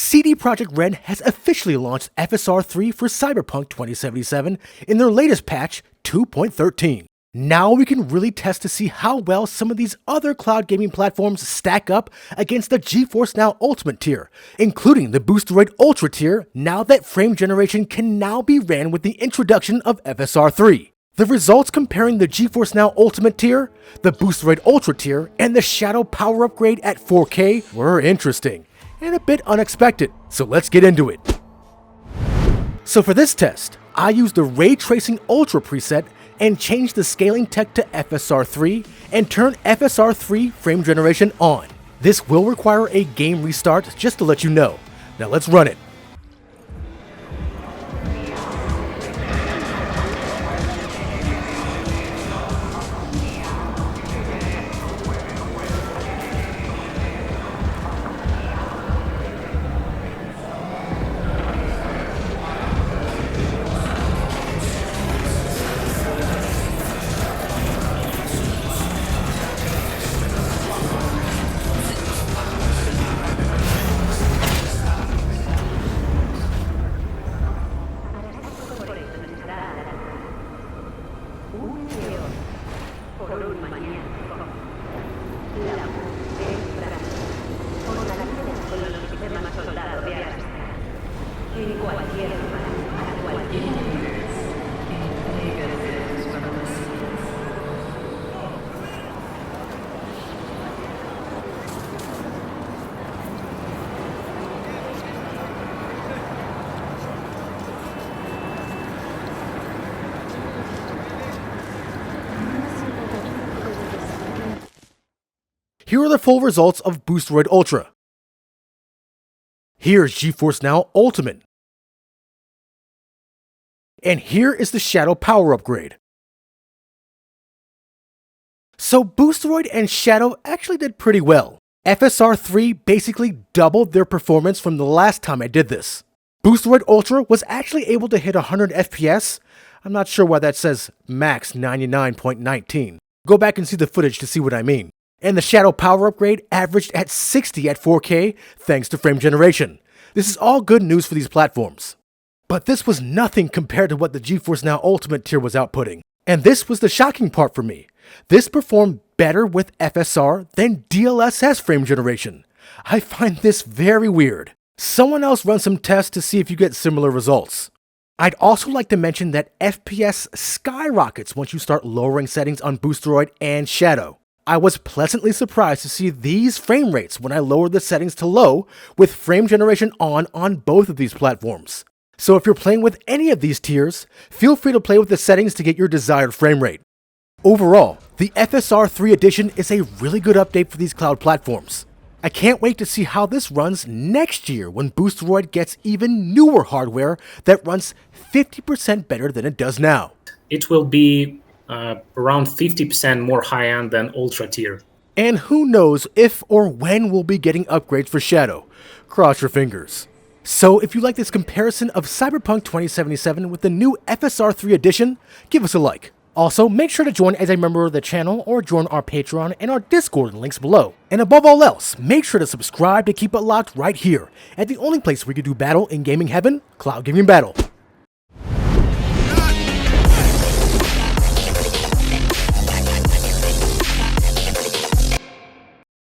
CD Projekt Red has officially launched FSR 3 for Cyberpunk 2077 in their latest patch 2.13. Now we can really test to see how well some of these other cloud gaming platforms stack up against the GeForce Now Ultimate tier, including the Boosteroid Ultra tier, now that frame generation can now be ran with the introduction of FSR 3. The results comparing the GeForce Now Ultimate tier, the Boosteroid Ultra tier, and the Shadow power upgrade at 4K were interesting and a bit unexpected, so let's get into it. So for this test, I used the Ray Tracing Ultra preset and changed the scaling tech to FSR 3 and turned FSR 3 frame generation on. This will require a game restart, just to let you know. Now let's run it. Here are the full results of Boosteroid Ultra. Here's GeForce Now Ultimate. And here is the Shadow power upgrade. So Boosteroid and Shadow actually did pretty well. FSR 3 basically doubled their performance from the last time I did this. Boosteroid Ultra was actually able to hit 100 FPS. I'm not sure why that says max 99.19. Go back and see the footage to see what I mean. And the Shadow power upgrade averaged at 60 at 4K thanks to frame generation. This is all good news for these platforms. But this was nothing compared to what the GeForce Now Ultimate tier was outputting. And this was the shocking part for me. This performed better with FSR than DLSS frame generation. I find this very weird. Someone else run some tests to see if you get similar results. I'd also like to mention that FPS skyrockets once you start lowering settings on Boosteroid and Shadow. I was pleasantly surprised to see these frame rates when I lowered the settings to low with frame generation on both of these platforms. So if you're playing with any of these tiers, feel free to play with the settings to get your desired frame rate. Overall, the FSR 3 edition is a really good update for these cloud platforms. I can't wait to see how this runs next year when Boosteroid gets even newer hardware that runs 50% better than it does now. It will be around 50% more high-end than Ultra tier. And who knows if or when we'll be getting upgrades for Shadow. Cross your fingers. So if you like this comparison of Cyberpunk 2077 with the new FSR 3 edition, give us a like. Also, make sure to join as a member of the channel or join our Patreon and our Discord in the links below. And above all else, make sure to subscribe to keep it locked right here at the only place where you can do battle in gaming heaven, Cloud Gaming Battle.